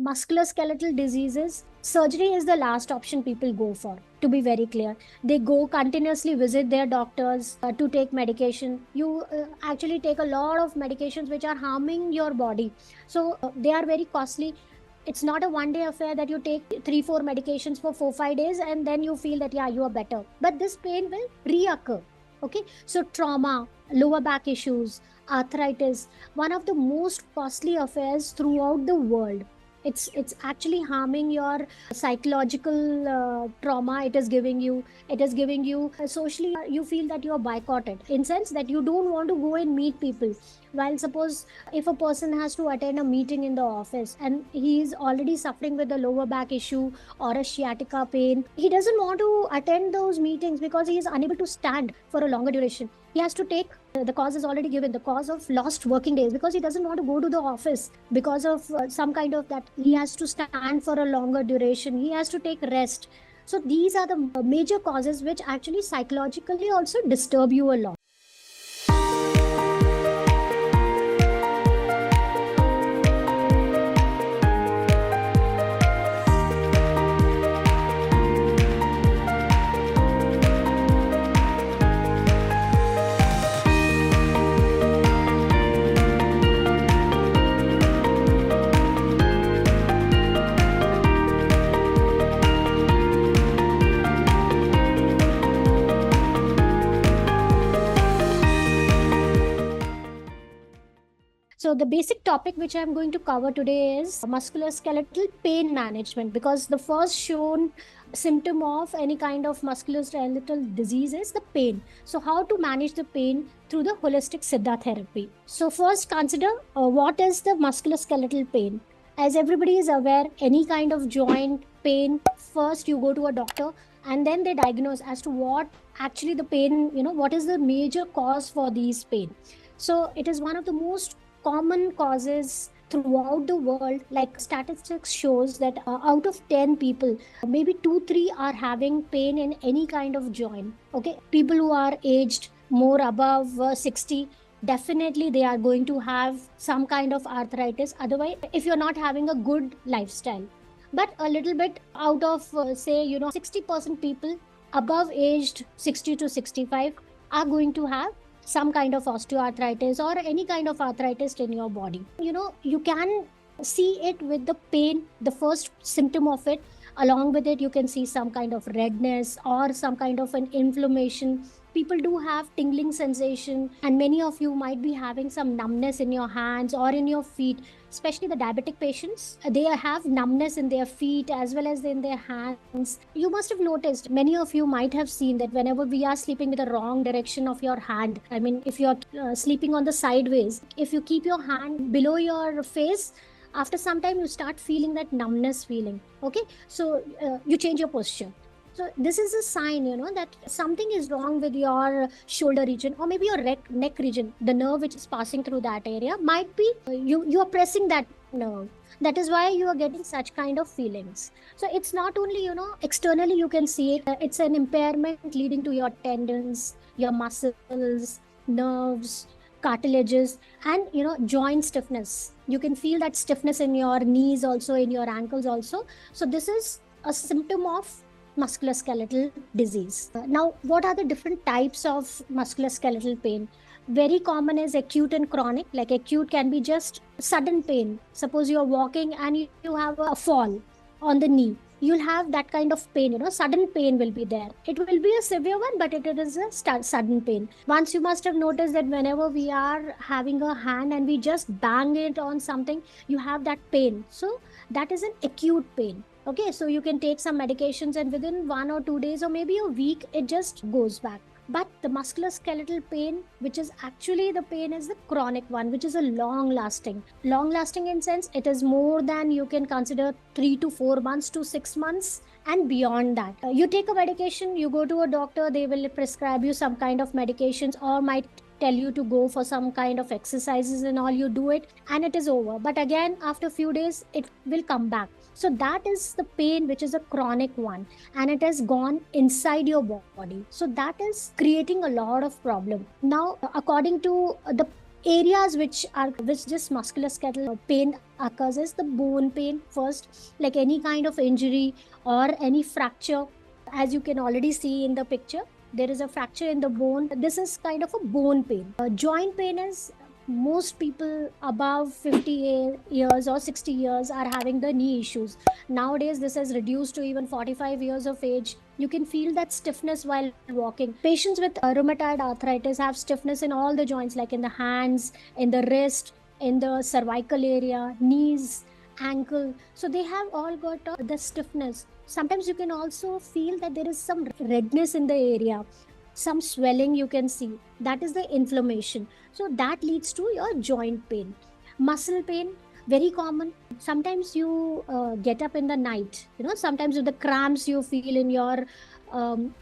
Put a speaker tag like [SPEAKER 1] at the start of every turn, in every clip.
[SPEAKER 1] Musculoskeletal diseases, surgery is the last option people go for, to be very clear. They go continuously visit their doctors to take medication. You actually take a lot of medications which are harming your body. So they are very costly. It's not a one day affair that you take 3 4 medications for 4 5 days and then you feel that yeah, you are better, but this pain will reoccur. Okay, so trauma, lower back issues, arthritis, one of the most costly affairs throughout the world. It's actually harming your psychological trauma. It is giving you socially, you feel that you are boycotted in sense that you don't want to go and meet people. While suppose if a person has to attend a meeting in the office and he is already suffering with a lower back issue or a sciatica pain, he doesn't want to attend those meetings because he is unable to stand for a longer duration. He has to take, the cause is already given, the cause of lost working days, because he doesn't want to go to the office because of some kind of that he has to stand for a longer duration, he has to take rest. So these are the major causes which actually psychologically also disturb you a lot. So the basic topic which I'm going to cover today is musculoskeletal pain management, because the first shown symptom of any kind of musculoskeletal disease is the pain. So how to manage the pain through the holistic Siddha therapy. So first consider what is the musculoskeletal pain. As everybody is aware, any kind of joint pain, first you go to a doctor and then they diagnose as to what actually the pain, what is the major cause for these pain. So it is one of the most common causes throughout the world. Like statistics shows that out of 10 people, maybe 2 3 are having pain in any kind of joint. Okay, people who are aged more above 60, definitely they are going to have some kind of arthritis, otherwise if you're not having a good lifestyle. But a little bit out of say 60% people above aged 60 to 65 are going to have some kind of osteoarthritis or any kind of arthritis in your body. You can see it with the pain, the first symptom of it. Along with it, you can see some kind of redness or some kind of an inflammation. People do have tingling sensation, and many of you might be having some numbness in your hands or in your feet, especially the diabetic patients. They have numbness in their feet as well as in their hands. You must have noticed, many of you might have seen that whenever we are sleeping with the wrong direction of your hand, I mean, if you're sleeping on the sideways, if you keep your hand below your face, after some time you start feeling that numbness feeling. Okay, so you change your posture. So this is a sign, that something is wrong with your shoulder region or maybe your neck region. The nerve which is passing through that area might be you are pressing that nerve. That is why you are getting such kind of feelings. So it's not only externally you can see it. It's an impairment leading to your tendons, your muscles, nerves, cartilages, and joint stiffness. You can feel that stiffness in your knees also, in your ankles also. So this is a symptom of musculoskeletal disease. Now, what are the different types of musculoskeletal pain? Very common is acute and chronic. Like acute can be just sudden pain. Suppose you're walking and you have a fall on the knee. You'll have that kind of pain, sudden pain will be there. It will be a severe one, but it is a sudden pain. Once you must have noticed that whenever we are having a hand and we just bang it on something, you have that pain. So that is an acute pain. Okay, so you can take some medications and within 1 or 2 days or maybe a week, it just goes back. But the musculoskeletal pain, which is actually the pain, is the chronic one, which is a long lasting. Long lasting in sense, it is more than you can consider 3 to 4 months to 6 months and beyond that. You take a medication, you go to a doctor, they will prescribe you some kind of medications or might tell you to go for some kind of exercises and all. You do it and it is over. But again, after a few days, it will come back. So that is the pain which is a chronic one and it has gone inside your body. So that is creating a lot of problem. Now, according to the areas which this musculoskeletal pain occurs is the bone pain first, like any kind of injury or any fracture. As you can already see in the picture, there is a fracture in the bone. This is kind of a bone pain. Joint pain is, most people above 50 years or 60 years are having the knee issues. Nowadays this has reduced to even 45 years of age. You can feel that stiffness while walking. Patients with rheumatoid arthritis have stiffness in all the joints, like in the hands, in the wrist, in the cervical area, knees, ankle. So they have all got the stiffness. Sometimes you can also feel that there is some redness in the area, some swelling you can see. That is the inflammation. So that leads to your joint pain. Muscle pain, very common. Sometimes you get up in the night, sometimes with the cramps you feel in your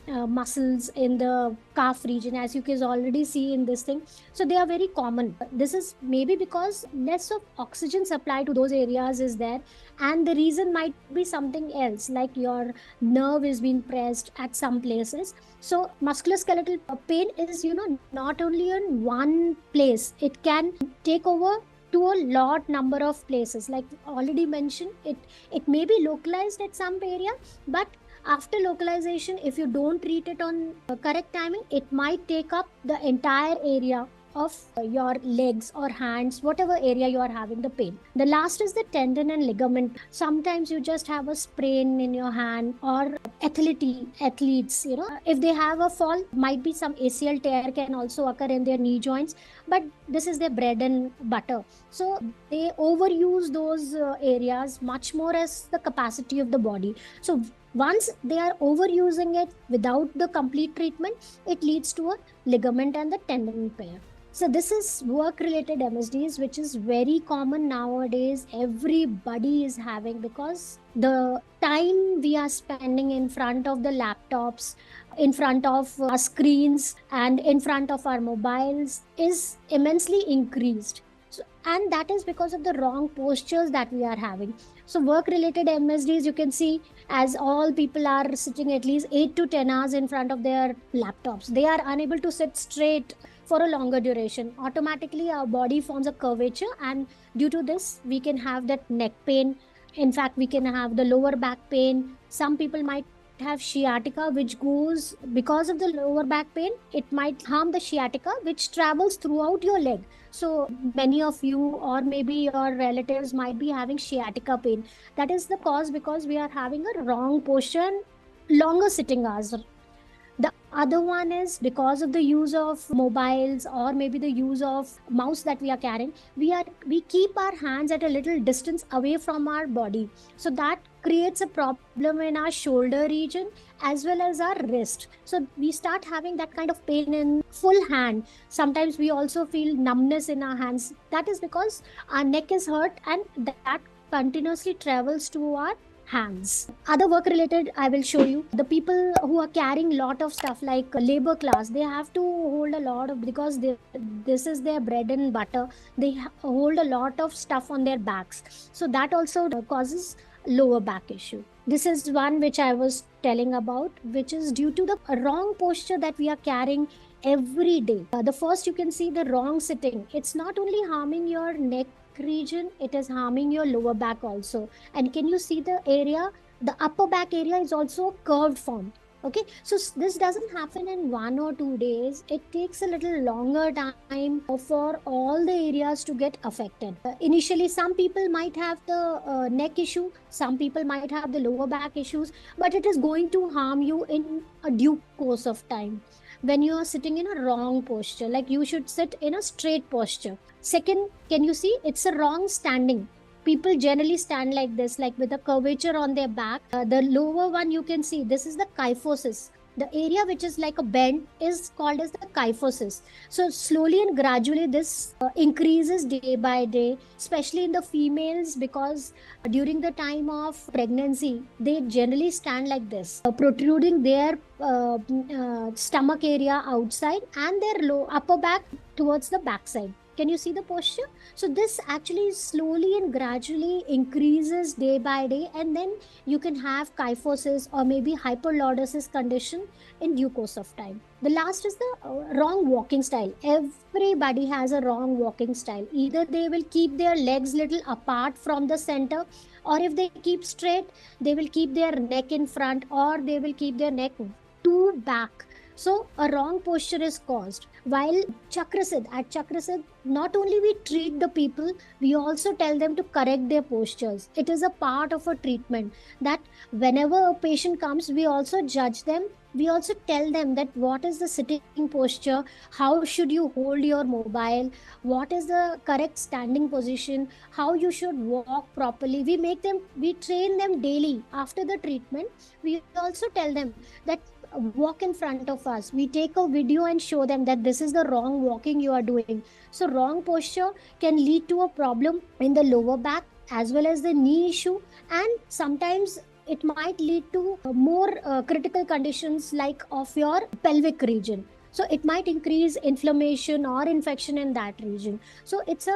[SPEAKER 1] muscles in the calf region, as you can already see in this thing. So they are very common. This is maybe because less of oxygen supply to those areas is there, and the reason might be something else, like your nerve is being pressed at some places. So musculoskeletal pain is, not only in one place, it can take over to a lot number of places. Like already mentioned, it may be localized at some area, but after localization, if you don't treat it on correct timing, it might take up the entire area of your legs or hands, whatever area you are having the pain. The last is the tendon and ligament. Sometimes you just have a sprain in your hand, or athletes, if they have a fall, might be some ACL tear can also occur in their knee joints, but this is their bread and butter. So they overuse those areas much more as the capacity of the body. So once they are overusing it without the complete treatment, it leads to a ligament and the tendon tear. So this is work-related MSDs, which is very common nowadays. Everybody is having, because the time we are spending in front of the laptops, in front of our screens, and in front of our mobiles is immensely increased. So, and that is because of the wrong postures that we are having. So work-related MSDs, you can see, as all people are sitting at least 8 to 10 hours in front of their laptops. They are unable to sit straight for a longer duration. Automatically our body forms a curvature, and due to this we can have that neck pain. In fact, we can have the lower back pain. Some people might have sciatica, which goes because of the lower back pain. It might harm the sciatica, which travels throughout your leg. So many of you, or maybe your relatives, might be having sciatica pain. That is the cause, because we are having a wrong posture and longer sitting hours. The other one is because of the use of mobiles, or maybe the use of mouse that we are carrying. We keep our hands at a little distance away from our body. So that creates a problem in our shoulder region as well as our wrist. So we start having that kind of pain in full hand. Sometimes we also feel numbness in our hands. That is because our neck is hurt, and that continuously travels to our hands. Other work related, I will show you. The people who are carrying lot of stuff, like labor class, they have to hold a lot of, because this is their bread and butter. They hold a lot of stuff on their backs. So that also causes lower back issue. This is one which I was telling about, which is due to the wrong posture that we are carrying every day. The first, you can see the wrong sitting. It's not only harming your neck region, it is harming your lower back also. And can you see the area? The upper back area is also a curved form. Okay, so this doesn't happen in 1 or 2 days. It takes a little longer time for all the areas to get affected. Initially, some people might have the neck issue, some people might have the lower back issues, but it is going to harm you in a due course of time. When you are sitting in a wrong posture, like you should sit in a straight posture. Second, can you see, it's a wrong standing. People generally stand like this, like with a curvature on their back. The lower one, you can see, this is the kyphosis. The area which is like a bend is called as the kyphosis. So slowly and gradually this increases day by day, especially in the females, because during the time of pregnancy, they generally stand like this, protruding their stomach area outside and their upper back towards the backside. Can you see the posture? So this actually slowly and gradually increases day by day, and then you can have kyphosis or maybe hyperlordosis condition in due course of time. The last is the wrong walking style. Everybody has a wrong walking style. Either they will keep their legs little apart from the center, or if they keep straight, they will keep their neck in front, or they will keep their neck too back. So a wrong posture is caused. While at Chakrasid, not only we treat the people, we also tell them to correct their postures. It is a part of a treatment that whenever a patient comes, we also judge them. We also tell them that what is the sitting posture, how should you hold your mobile, what is the correct standing position, how you should walk properly. We train them daily. After the treatment, we also tell them that walk in front of us. We take a video and show them that this is the wrong walking you are doing. So wrong posture can lead to a problem in the lower back as well as the knee issue, and sometimes it might lead to more critical conditions like of your pelvic region. So it might increase inflammation or infection in that region. So it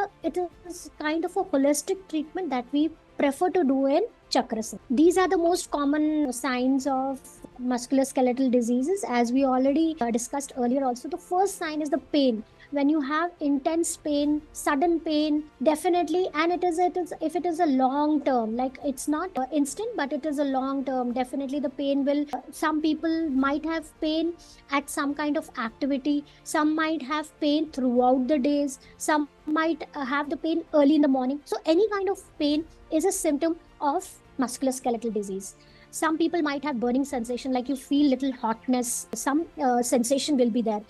[SPEAKER 1] is kind of a holistic treatment that we prefer to do in Chakrasid. These are the most common signs of musculoskeletal diseases, as we already discussed earlier. Also, the first sign is the pain. When you have intense pain, sudden pain, definitely, and it is if it is a long term, like it's not instant, but it is a long term, definitely the pain will. Some people might have pain at some kind of activity. Some might have pain throughout the days. Some might have the pain early in the morning. So any kind of pain is a symptom of musculoskeletal disease. Some people might have burning sensation, like you feel little hotness, some sensation will be there.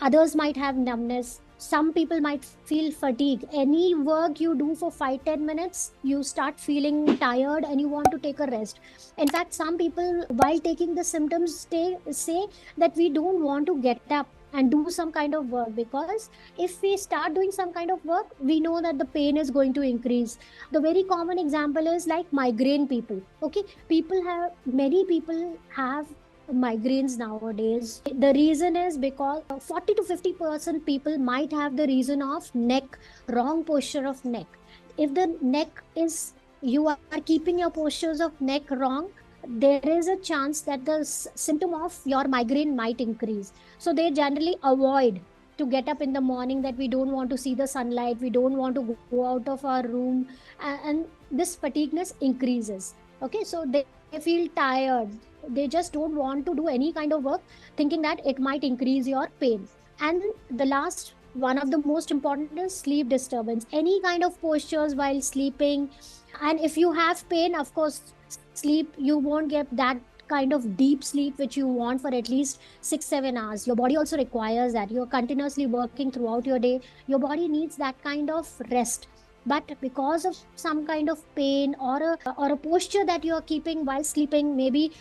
[SPEAKER 1] Others might have numbness. Some people might feel fatigue. Any work you do for 5-10 minutes, you start feeling tired and you want to take a rest. In fact, some people, while taking the symptoms, say that we don't want to get up and do some kind of work, because if we start doing some kind of work, we know that the pain is going to increase. The very common example is like migraine people. Okay, many people have migraines nowadays. The reason is because 40 to 50% people might have the reason of neck, wrong posture of neck. If the neck is, you are keeping your postures of neck wrong, there is a chance that the symptom of your migraine might increase. So they generally avoid to get up in the morning, that we don't want to see the sunlight, we don't want to go out of our room, and this fatigueness increases. Okay, so they feel tired. They just don't want to do any kind of work, thinking that it might increase your pain. And the last, one of the most important, is sleep disturbance. Any kind of postures while sleeping. And if you have pain, of course, sleep, you won't get that kind of deep sleep which you want for at least 6-7 hours. Your body also requires that. You're continuously working throughout your day. Your body needs that kind of rest. But because of some kind of pain or a posture that you are keeping while sleeping, maybe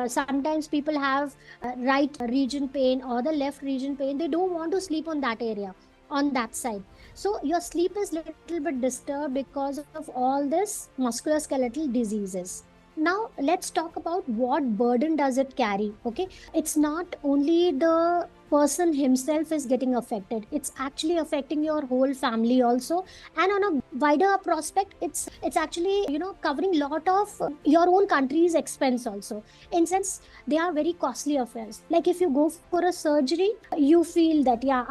[SPEAKER 1] sometimes people have right region pain or the left region pain, they don't want to sleep on that area, on that side. So your sleep is little bit disturbed because of all this musculoskeletal diseases. Now let's talk about what burden does it carry. Okay, it's not only the person himself is getting affected, it's actually affecting your whole family also. And on a wider prospect, it's actually, covering lot of your own country's expense also. In sense, they are very costly affairs. Like if you go for a surgery, you feel that, yeah,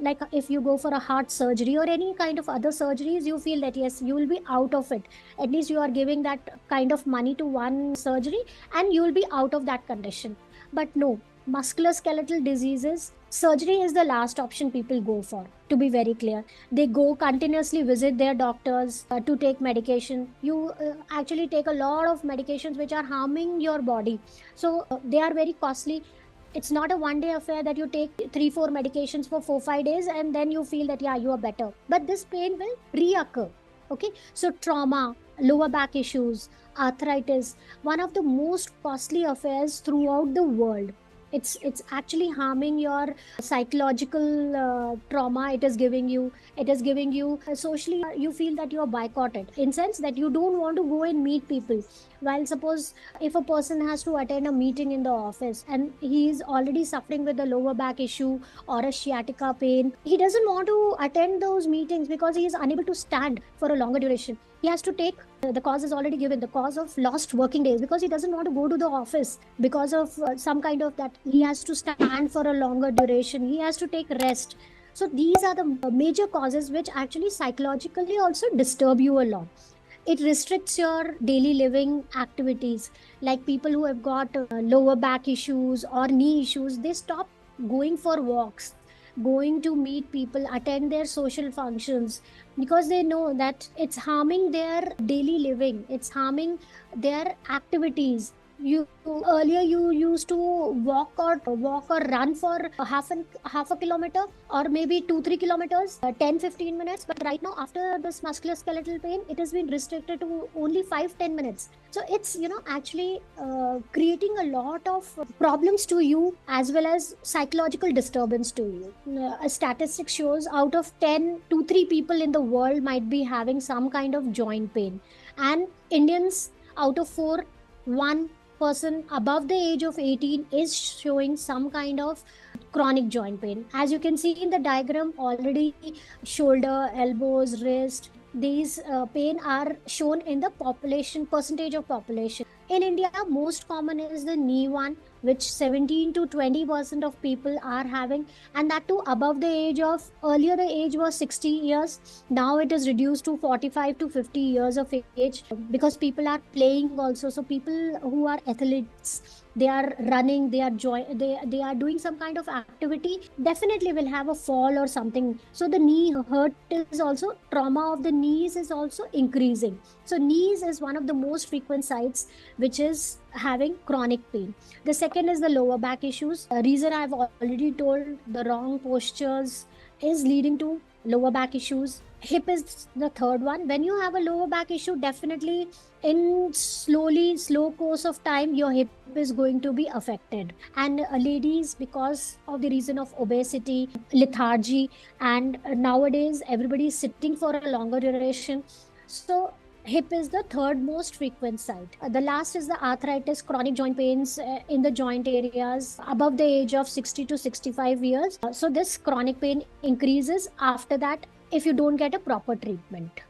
[SPEAKER 1] like if you go for a heart surgery or any kind of other surgeries, you feel that yes, you will be out of it. At least you are giving that kind of money to one surgery and you will be out of that condition. But no, musculoskeletal diseases, surgery is the last option people go for, to be very clear. They go continuously visit their doctors to take medication. You actually take a lot of medications which are harming your body. So they are very costly. It's not a one day affair that you take 3-4 medications for 4-5 days and then you feel that, yeah, you are better. But this pain will reoccur. Okay, so trauma, lower back issues, arthritis, one of the most costly affairs throughout the world. It's actually harming your psychological trauma. It is giving you socially, you feel that you are boycotted, in sense that you don't want to go and meet people. While suppose if a person has to attend a meeting in the office and he is already suffering with a lower back issue or a sciatica pain, he doesn't want to attend those meetings because he is unable to stand for a longer duration. He has to take, the cause is already given, the cause of lost working days, because he doesn't want to go to the office because of some kind of that he has to stand for a longer duration, he has to take rest. So these are the major causes which actually psychologically also disturb you a lot. It restricts your daily living activities. Like people who have got lower back issues or knee issues, they stop going for walks, going to meet people, attend their social functions, because they know that it's harming their daily living, it's harming their activities. You earlier you used to walk or run for half a kilometer, or maybe 2 3 kilometers, 10 15 minutes, but right now after this musculoskeletal pain, it has been restricted to only 5 10 minutes. So it's, actually creating a lot of problems to you, as well as psychological disturbance to you. A statistic shows out of 10 to 3 people in the world might be having some kind of joint pain, and Indians, out of 4, one person above the age of 18 is showing some kind of chronic joint pain. As you can see in the diagram already, shoulder, elbows, wrist, these pain are shown in the population, percentage of population. In India, most common is the knee one, which 17 to 20% of people are having, and that too above the age of, earlier the age was 60 years, now it is reduced to 45 to 50 years of age, because people are playing also. So people who are athletes, they are running, they are doing some kind of activity, definitely will have a fall or something. So the knee hurt is also, trauma of the knees is also increasing. So knees is one of the most frequent sites which is having chronic pain. The second is the lower back issues. A reason I've already told, the wrong postures is leading to lower back issues. Hip is the third one. When you have a lower back issue, definitely in slow course of time, your hip is going to be affected. And ladies, because of the reason of obesity, lethargy, and nowadays everybody is sitting for a longer duration. So hip is the third most frequent site. The last is the arthritis, chronic joint pains in the joint areas above the age of 60 to 65 years. So this chronic pain increases after that if you don't get a proper treatment.